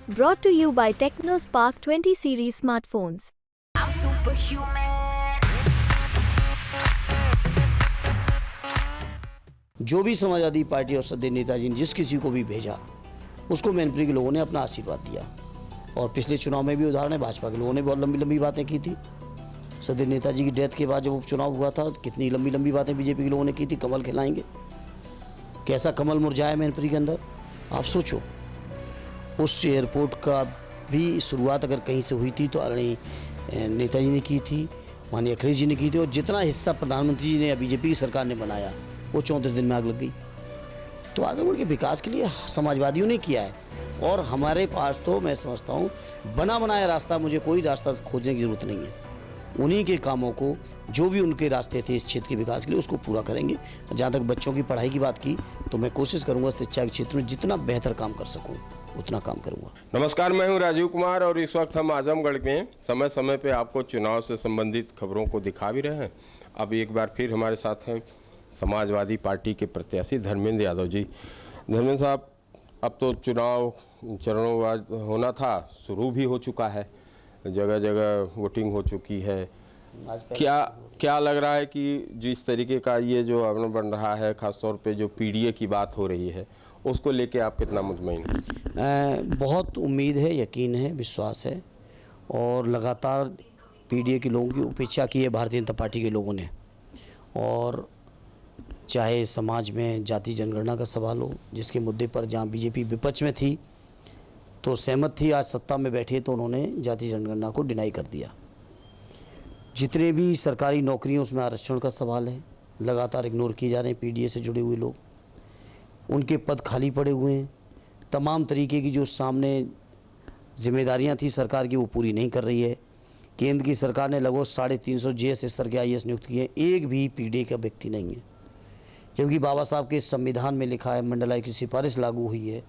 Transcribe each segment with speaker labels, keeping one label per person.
Speaker 1: Brought to you by TechnoSpark 20 series smartphones.
Speaker 2: I'm superhuman.
Speaker 3: जो भी Samajwadi party और सदस्य नेताजी ने जिस किसी को भी भेजा उसको मैनपुरी के लोगों ने अपना आशीर्वाद दिया। और पिछले चुनाव में भी उदाहरण है, भाजपा के लोगों ने बहुत लंबी लंबी बातें की थी। सदस्य नेताजी की डेथ के बाद जब उपचुनाव हुआ था, कितनी लंबी लंबी बातें बीजेपी के लोगों ने की थी, कमल खिलाएंगे। कैसा कमल मुरझाया मैनपुरी के अंदर, आप सोचो। उस एयरपोर्ट का भी शुरुआत अगर कहीं से हुई थी तो आदरणीय नेताजी ने की थी, माननीय अखिलेश जी ने की थी। और जितना हिस्सा प्रधानमंत्री जी ने या बीजेपी की सरकार ने बनाया वो 34 दिन में आग लग गई। तो आजमगढ़ के विकास के लिए समाजवादियों ने किया है। और हमारे पास तो मैं समझता हूँ बना बनाया रास्ता, मुझे कोई रास्ता खोजने की ज़रूरत नहीं है। उन्हीं के कामों को, जो भी उनके रास्ते थे इस क्षेत्र के विकास के लिए, उसको पूरा करेंगे। जहाँ तक बच्चों की पढ़ाई की बात की तो मैं कोशिश करूँगा शिक्षा के क्षेत्र में जितना बेहतर काम कर सकूँ उतना काम करूँगा।
Speaker 4: नमस्कार, मैं हूं राजीव कुमार और इस वक्त हम आजमगढ़ में समय समय पे आपको चुनाव से संबंधित खबरों को दिखा भी रहे हैं। अब एक बार फिर हमारे साथ हैं समाजवादी पार्टी के प्रत्याशी धर्मेंद्र यादव जी। धर्मेंद्र साहब, अब तो चुनाव चरणों होना था, शुरू भी हो चुका है, जगह जगह वोटिंग हो चुकी है। क्या लग रहा है कि जिस तरीके का ये जो आंदोलन बन रहा है, खासतौर पे जो पीडीए की बात हो रही है, उसको लेके आप कितना मुतमईन हैं?
Speaker 3: बहुत उम्मीद है, यकीन है, विश्वास है। और लगातार पीडीए के लोगों की उपेक्षा की है भारतीय जनता पार्टी के लोगों ने। और चाहे समाज में जाति जनगणना का सवाल हो, जिसके मुद्दे पर जहां बीजेपी विपक्ष में थी तो सहमत थी, आज सत्ता में बैठे तो उन्होंने जाति जनगणना को डिनाई कर दिया। जितने भी सरकारी नौकरियों उसमें आरक्षण का सवाल है, लगातार इग्नोर किए जा रहे हैं पीडीए से जुड़े हुए लोग। उनके पद खाली पड़े हुए हैं। तमाम तरीके की जो सामने जिम्मेदारियां थी सरकार की वो पूरी नहीं कर रही है। केंद्र की सरकार ने लगभग 350 जेएस स्तर के आईएएस नियुक्त किए, एक भी पीडीए का व्यक्ति नहीं है। जबकि बाबा साहब के संविधान में लिखा है, मंडल आयोग की सिफारिश लागू हुई है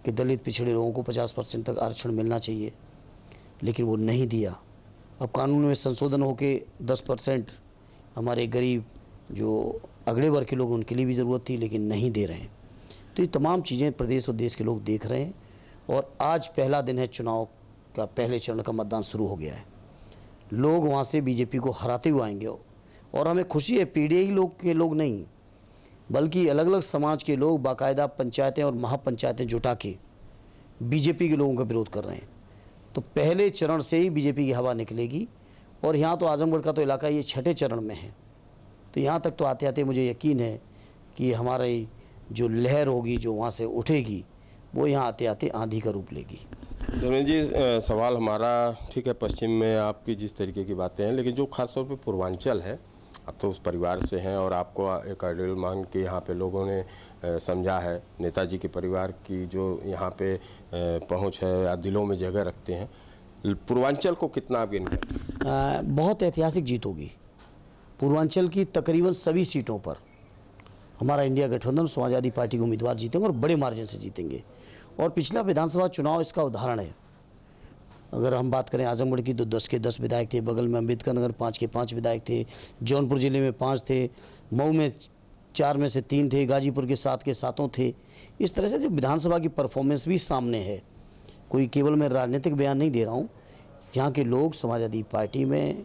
Speaker 3: कि दलित पिछड़े लोगों को 50% तक आरक्षण मिलना चाहिए, लेकिन वो नहीं दिया। अब कानून में संशोधन होके 10% हमारे गरीब जो अगड़े वर्ग के लोग उनके लिए भी ज़रूरत थी, लेकिन नहीं दे रहे हैं। तो ये तमाम चीज़ें प्रदेश और देश के लोग देख रहे हैं। और आज पहला दिन है चुनाव का, पहले चरण का मतदान शुरू हो गया है। लोग वहाँ से बीजेपी को हराते हुए आएंगे। और हमें खुशी है, पीडीए ही लोग के लोग नहीं, बल्कि अलग अलग समाज के लोग बाकायदा पंचायतें और महापंचायतें जुटा के बीजेपी के लोगों का विरोध कर रहे हैं। तो पहले चरण से ही बीजेपी की हवा निकलेगी। और यहाँ तो आजमगढ़ का तो इलाका ये 6ठे चरण में है। तो यहाँ तक तो आते आते मुझे यकीन है कि हमारी जो लहर होगी, जो वहाँ से उठेगी, वो यहाँ आते आते आंधी का रूप लेगी।
Speaker 4: धर्मेंद्र जी, सवाल हमारा ठीक है, पश्चिम में आपकी जिस तरीके की बातें हैं, लेकिन जो खासतौर पे पूर्वांचल है, आप तो उस परिवार से हैं और आपको एक आइडियल मान के यहाँ पे लोगों ने समझा है। नेताजी के परिवार की जो यहाँ पे पहुँच है या दिलों में जगह रखते हैं, पूर्वांचल को कितना आप गिन करें?
Speaker 3: बहुत ऐतिहासिक जीत होगी पूर्वांचल की। तकरीबन सभी सीटों पर हमारा इंडिया गठबंधन समाजवादी पार्टी के उम्मीदवार जीतेंगे और बड़े मार्जिन से जीतेंगे। और पिछला विधानसभा चुनाव इसका उदाहरण है। अगर हम बात करें आजमगढ़ की तो 10 के 10 विधायक थे, बगल में अम्बेडकर नगर 5 के 5 विधायक थे, जौनपुर जिले में 5 थे, मऊ में 4 में से 3 थे, गाजीपुर के 7 के 7 थे। इस तरह से जो विधानसभा की परफॉर्मेंस भी सामने है। कोई केवल मैं राजनीतिक बयान नहीं दे रहा हूँ। यहाँ के लोग समाजवादी पार्टी में,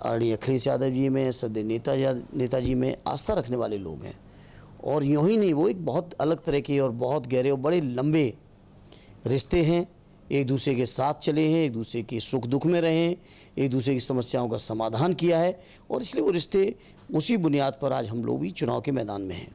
Speaker 3: आदरणीय अखिलेश यादव जी में, सदस्य नेताजी में आस्था रखने वाले लोग हैं। और यूँ ही नहीं, वो एक बहुत अलग तरह के और बहुत गहरे और बड़े लंबे रिश्ते हैं। एक दूसरे के साथ चले हैं, एक दूसरे के सुख दुख में रहे हैं, एक दूसरे की समस्याओं का समाधान किया है। और इसलिए वो रिश्ते, उसी बुनियाद पर आज हम लोग भी चुनाव के मैदान में हैं।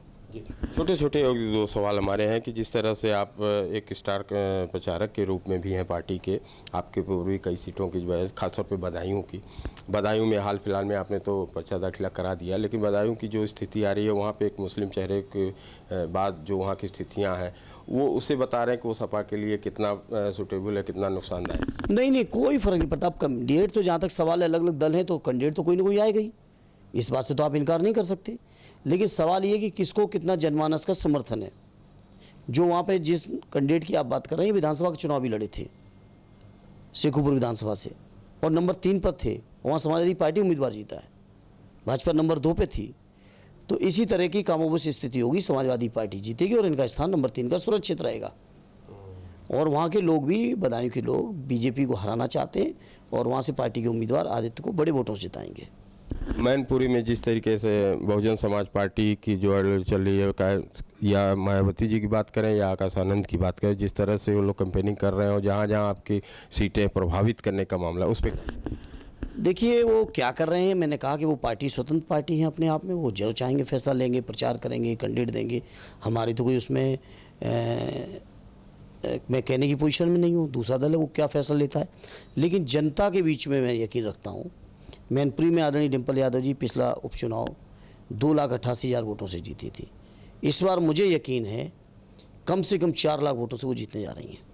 Speaker 4: छोटे छोटे दो सवाल हमारे हैं कि जिस तरह से आप एक स्टार प्रचारक के रूप में भी हैं पार्टी के, आपके पूर्वी कई सीटों की जो है, खासतौर पे बदायूं में हाल फिलहाल में आपने तो पर्चा दाखिला करा दिया, लेकिन बदायूं की जो स्थिति आ रही है, वहाँ पे एक मुस्लिम चेहरे के बाद जो वहाँ की स्थितियाँ हैं, वो उसे बता रहे हैं कि वो सपा के लिए कितना सूटेबल है, कितना नुकसानदायक।
Speaker 3: नहीं, कोई फ़र्क नहीं पड़ता। अब कैंडिडेट तो, जहाँ तक सवाल है, अलग अलग दल हैं तो कैंडिडेट तो कोई ना कोई आएगा ही, इस बात से तो आप इनकार नहीं कर सकते। लेकिन सवाल ये कि किसको कितना जनमानस का समर्थन है। जो वहाँ पे जिस कैंडिडेट की आप बात कर रहे हैं, विधानसभा के चुनाव भी लड़े थे शेखुपुर विधानसभा से, और नंबर 3 पर थे, वहाँ समाजवादी पार्टी उम्मीदवार जीता है। भाजपा नंबर 2 पे थी। तो इसी तरह की कामोबेश स्थिति होगी, समाजवादी पार्टी जीतेगी और इनका स्थान नंबर 3 का सुरक्षित रहेगा। और वहाँ के लोग भी, बदायूं के लोग बीजेपी को हराना चाहते हैं और वहाँ से पार्टी के उम्मीदवार आदित्य को बड़े वोटों से जिताएंगे।
Speaker 4: मैनपुरी में जिस तरीके से बहुजन समाज पार्टी की जो अड़चन चल रही है, या मायावती जी की बात करें या आकाश आनंद की बात करें, जिस तरह से वो लोग कैंपेनिंग कर रहे हैं और जहाँ जहाँ आपकी सीटें प्रभावित करने का मामला, उस पर
Speaker 3: देखिए वो क्या कर रहे हैं। मैंने कहा कि वो पार्टी स्वतंत्र पार्टी है अपने आप में, वो जो चाहेंगे फैसला लेंगे, प्रचार करेंगे, कैंडिडेट देंगे। हमारी तो कोई उसमें मैं कहने की पोजीशन में नहीं हूँ, दूसरा दल है वो क्या फैसला लेता है। लेकिन जनता के बीच में मैं यकीन रखता हूँ। मैनपुरी में आदरणीय डिम्पल यादव जी पिछला उपचुनाव 2,88,000 वोटों से जीती थी। इस बार मुझे यकीन है कम से कम 4 लाख वोटों से वो जीतने जा रही हैं।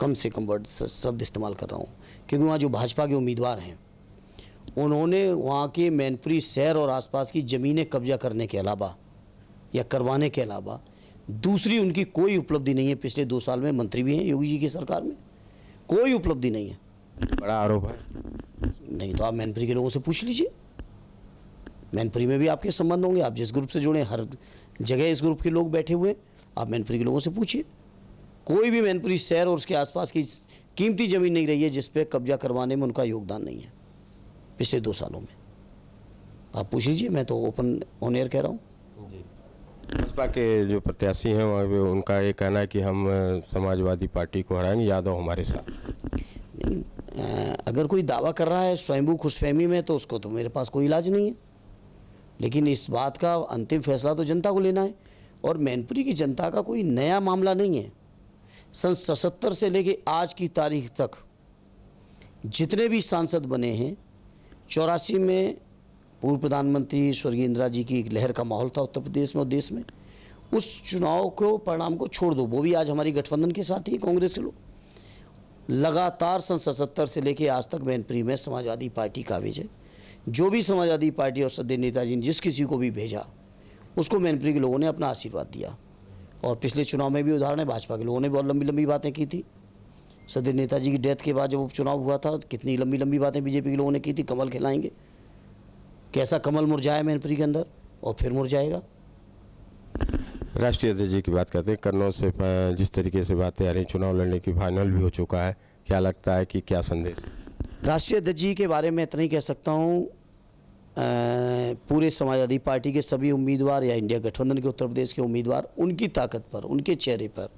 Speaker 3: कम से कम वर्ड शब्द इस्तेमाल कर रहा हूँ, क्योंकि वहाँ जो भाजपा के उम्मीदवार हैं उन्होंने वहाँ के मैनपुरी शहर और आसपास की ज़मीनें कब्जा करने के अलावा या करवाने के अलावा दूसरी उनकी कोई उपलब्धि नहीं है। पिछले 2 साल में मंत्री भी हैं योगी जी की सरकार में, कोई उपलब्धि नहीं है।
Speaker 4: बड़ा आरोप है।
Speaker 3: नहीं तो आप मैनपुरी के लोगों से पूछ लीजिए, मैनपुरी में भी आपके संबंध होंगे, आप जिस ग्रुप से जुड़े, हर जगह इस ग्रुप के लोग बैठे हुए, आप मैनपुरी के लोगों से पूछिए। कोई भी मैनपुरी शहर और उसके आसपास की कीमती ज़मीन नहीं रही है जिस पे कब्जा करवाने में उनका योगदान नहीं है पिछले 2 सालों में। आप पूछ लीजिए, मैं तो ओपन ऑन एयर कह रहा हूँ।
Speaker 4: बसपा के जो प्रत्याशी हैं वहाँ पे उनका ये कहना है कि हम समाजवादी पार्टी को हराएंगे, यादव हमारे साथ।
Speaker 3: नहीं, अगर कोई दावा कर रहा है स्वयंभू खुशफहमी में, तो उसको तो मेरे पास कोई इलाज नहीं है। लेकिन इस बात का अंतिम फैसला तो जनता को लेना है। और मैनपुरी की जनता का कोई नया मामला नहीं है। सन 77 से लेके आज की तारीख तक जितने भी सांसद बने हैं, 84 में पूर्व प्रधानमंत्री स्वर्गीय इंदिरा जी की एक लहर का माहौल था उत्तर प्रदेश में और देश में। उस चुनाव को, परिणाम को छोड़ दो, वो भी आज हमारी गठबंधन के साथ ही कांग्रेस के लोग लगातार सन 77 से लेके आज तक मैनपुरी में समाजवादी पार्टी काबिज है। जो भी समाजवादी पार्टी और सदैव नेताजी ने जिस किसी को भी भेजा उसको मैनपुरी के लोगों ने अपना आशीर्वाद दिया। और पिछले चुनाव में भी उदाहरण है, भाजपा के लोगों ने बहुत लंबी लंबी बातें की थी। सदैव नेताजी की डेथ के बाद जब उपचुनाव हुआ था, कितनी लंबी लंबी बातें बीजेपी के लोगों ने की थी, कमल खिलाएंगे। कैसा कमल मुरझाया मैनपुरी के अंदर और फिर मुरझाएगा।
Speaker 4: राष्ट्रीय अध्यक्ष जी की बात करते हैं, कन्नौज से जिस तरीके से बातें आ रही, चुनाव लड़ने की फाइनल भी हो चुका है, क्या लगता है कि क्या संदेश?
Speaker 3: राष्ट्रीय अध्यक्ष जी के बारे में इतना ही कह सकता हूँ, पूरे समाजवादी पार्टी के सभी उम्मीदवार या इंडिया गठबंधन के उत्तर प्रदेश के उम्मीदवार उनकी ताकत पर, उनके चेहरे पर,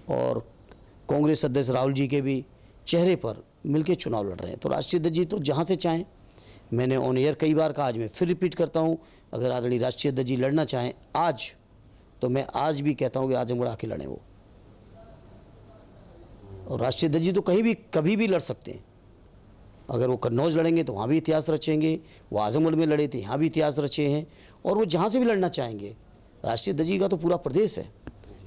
Speaker 3: और कांग्रेस अध्यक्ष राहुल जी के भी चेहरे पर मिलकर चुनाव लड़ रहे हैं। तो राष्ट्रीय अध्यक्ष जी तो जहाँ से चाहें, मैंने ऑन एयर कई बार कहा, आज मैं फिर रिपीट करता हूँ, अगर आदरणीय राष्ट्रीय अध्यक्ष जी लड़ना चाहें आज, तो मैं आज भी कहता हूँ कि आजमगढ़ आके लड़ें वो। और राष्ट्रीय अध्यक्ष जी तो कहीं भी कभी भी लड़ सकते हैं। अगर वो कन्नौज लड़ेंगे तो वहाँ भी इतिहास रचेंगे, वो आजमगढ़ में लड़े थे यहाँ भी इतिहास रचे हैं, और वो जहाँ से भी लड़ना चाहेंगे। राष्ट्रीय अध्यक्ष जी का तो पूरा प्रदेश है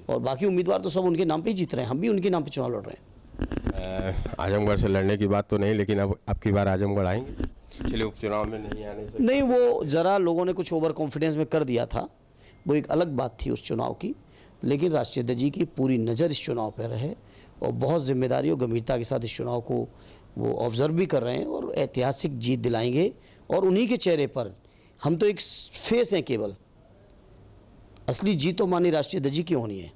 Speaker 3: और बाकी उम्मीदवार तो सब उनके नाम पे ही जीत रहे हैं, हम भी उनके नाम पे चुनाव लड़ रहे हैं।
Speaker 4: आजमगढ़ से लड़ने की बात तो नहीं, लेकिन अब की बार आजमगढ़ आएंगे? पिछले उपचुनाव में नहीं आने से
Speaker 3: नहीं, वो ज़रा लोगों ने कुछ ओवर कॉन्फिडेंस में कर दिया था, वो एक अलग बात थी उस चुनाव की। लेकिन राष्ट्रीय अध्यक्ष जी की पूरी नज़र इस चुनाव पर है और बहुत जिम्मेदारी और गंभीरता के साथ इस चुनाव को वो ऑब्जर्व भी कर रहे हैं और ऐतिहासिक जीत दिलाएंगे। और उन्हीं के चेहरे पर, हम तो एक फेस हैं केवल, असली जीत तो माननीय राष्ट्रीय अध्यक्ष जी की होनी है।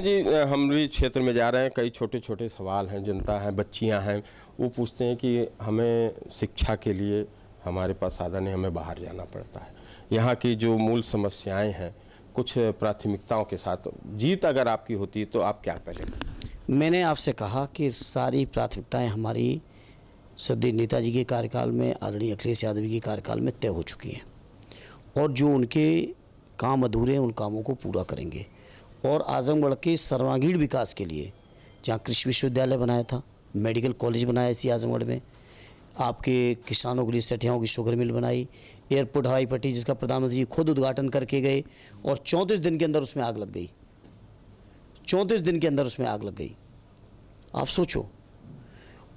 Speaker 4: जी, हम भी क्षेत्र में जा रहे हैं, कई छोटे छोटे सवाल हैं, जनता है, बच्चियां हैं, वो पूछते हैं कि हमें शिक्षा के लिए हमारे पास साधन नहीं, हमें बाहर जाना पड़ता है। यहाँ की जो मूल समस्याएं हैं, कुछ प्राथमिकताओं के साथ जीत अगर आपकी होती है तो आप क्या करेंगे?
Speaker 3: मैंने आपसे कहा कि सारी प्राथमिकताएं हमारी सदैव नेताजी के कार्यकाल में, आदरणीय अखिलेश यादव जी के कार्यकाल में तय हो चुकी हैं और जो उनके काम अधूरे हैं उन कामों को पूरा करेंगे। और आजमगढ़ के सर्वांगीण विकास के लिए, जहाँ कृषि विश्वविद्यालय बनाया था, मेडिकल कॉलेज बनाया इसी आजमगढ़ में, आपके किसानों के लिए सठियाओं की शुगर मिल बनाई, एयरपोर्ट हवाई पट्टी जिसका प्रधानमंत्री जी खुद उद्घाटन करके गए और 34 दिन के अंदर उसमें आग लग गई। 34 दिन के अंदर उसमें आग लग गई। आप सोचो,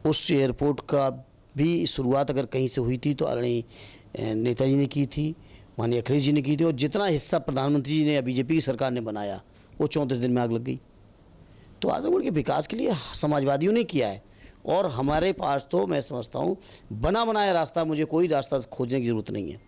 Speaker 3: उस एयरपोर्ट का भी शुरुआत अगर कहीं से हुई थी तो आदरणीय नेताजी ने की थी, माननीय अखिलेश जी ने की थी, और जितना हिस्सा प्रधानमंत्री जी ने या बीजेपी की सरकार ने बनाया वो 34 दिन में आग लग गई। तो आजमगढ़ के विकास के लिए समाजवादियों ने किया है और हमारे पास तो मैं समझता हूँ बना बनाया रास्ता, मुझे कोई रास्ता खोजने की ज़रूरत नहीं है।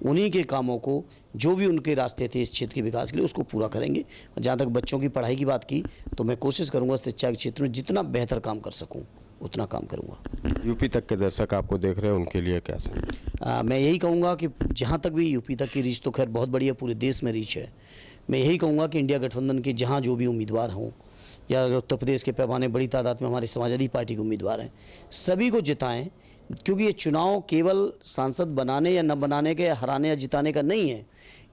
Speaker 3: उन्हीं के कामों को जो भी उनके रास्ते थे इस क्षेत्र के विकास के लिए उसको पूरा करेंगे। जहाँ तक बच्चों की पढ़ाई की बात की तो मैं कोशिश करूँगा शिक्षा के क्षेत्र में जितना बेहतर काम कर सकूँ उतना काम करूँगा।
Speaker 4: यूपी तक के दर्शक आपको देख रहे हैं, उनके लिए कैसे?
Speaker 3: मैं यही कहूँगा कि जहाँ तक भी यूपी तक की रीच तो खैर बहुत बढ़िया, पूरे देश में रीच है। मैं यही कहूँगा कि इंडिया गठबंधन के जहाँ जो भी उम्मीदवार हों या अगर उत्तर प्रदेश के पैमाने बड़ी तादाद में हमारे समाजवादी पार्टी के उम्मीदवार हैं, सभी को जिताएं, क्योंकि ये चुनाव केवल सांसद बनाने या न बनाने के, हराने या जिताने का नहीं है।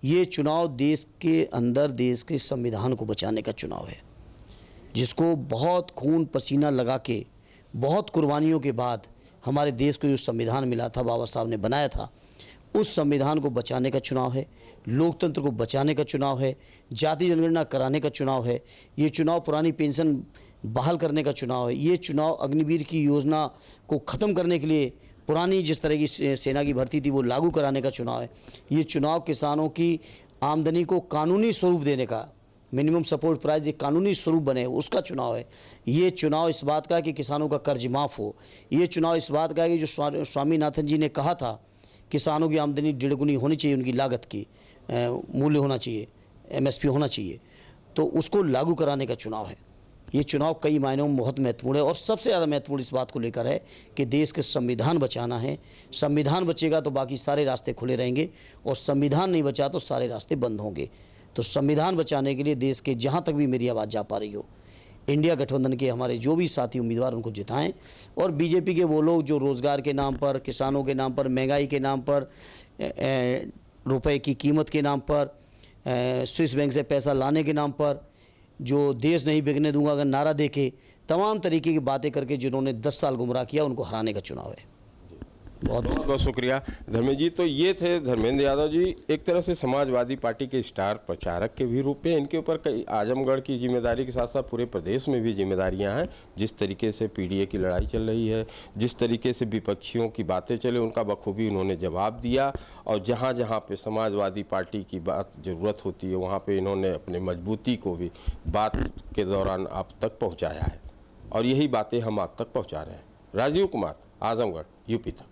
Speaker 3: ये चुनाव देश के अंदर देश के संविधान को बचाने का चुनाव है, जिसको बहुत खून पसीना लगा के, बहुत कुर्बानियों के बाद हमारे देश को जो संविधान मिला था, बाबा साहब ने बनाया था, उस संविधान को बचाने का चुनाव है, लोकतंत्र को बचाने का चुनाव है, जाति जनगणना कराने का चुनाव है, ये चुनाव पुरानी पेंशन बहाल करने का चुनाव है, ये चुनाव अग्निवीर की योजना को ख़त्म करने के लिए पुरानी जिस तरह की सेना की भर्ती थी वो लागू कराने का चुनाव है, ये चुनाव किसानों की आमदनी को कानूनी स्वरूप देने का, मिनिमम सपोर्ट प्राइस एक कानूनी स्वरूप बने उसका चुनाव है। ये चुनाव इस बात का कि किसानों का कर्ज माफ़ हो, ये चुनाव इस बात का है कि जो स्वामीनाथन जी ने कहा था किसानों की आमदनी 1.5 गुनी होनी चाहिए, उनकी लागत की मूल्य होना चाहिए, MSP होना चाहिए, तो उसको लागू कराने का चुनाव है। ये चुनाव कई मायनों में बहुत महत्वपूर्ण है और सबसे ज़्यादा महत्वपूर्ण इस बात को लेकर है कि देश के संविधान बचाना है। संविधान बचेगा तो बाकी सारे रास्ते खुले रहेंगे और संविधान नहीं बचा तो सारे रास्ते बंद होंगे। तो संविधान बचाने के लिए देश के जहाँ तक भी मेरी आवाज़ जा पा रही हो, इंडिया गठबंधन के हमारे जो भी साथी उम्मीदवार उनको जिताएं और बीजेपी के वो लोग जो रोज़गार के नाम पर, किसानों के नाम पर, महंगाई के नाम पर, रुपए की कीमत के नाम पर, स्विस बैंक से पैसा लाने के नाम पर, जो देश नहीं बिकने दूंगा अगर नारा देके तमाम तरीके की बातें करके जिन्होंने 10 साल गुमराह किया, उनको हराने का चुनाव है। बहुत
Speaker 4: बहुत शुक्रिया धर्मेंद्र जी। तो ये थे धर्मेंद्र यादव जी, एक तरह से समाजवादी पार्टी के स्टार प्रचारक के भी रूप में। इनके ऊपर कई आजमगढ़ की जिम्मेदारी के साथ साथ पूरे प्रदेश में भी जिम्मेदारियां हैं। जिस तरीके से PDA की लड़ाई चल रही है, जिस तरीके से विपक्षियों की बातें चले, उनका बखूबी उन्होंने जवाब दिया और जहाँ जहाँ पे समाजवादी पार्टी की बात ज़रूरत होती है वहाँ पर इन्होंने अपने मजबूती को भी बात के दौरान आप तक पहुँचाया है और यही बातें हम आप तक पहुँचा रहे हैं। राजीव कुमार, आजमगढ़, यूपी तक।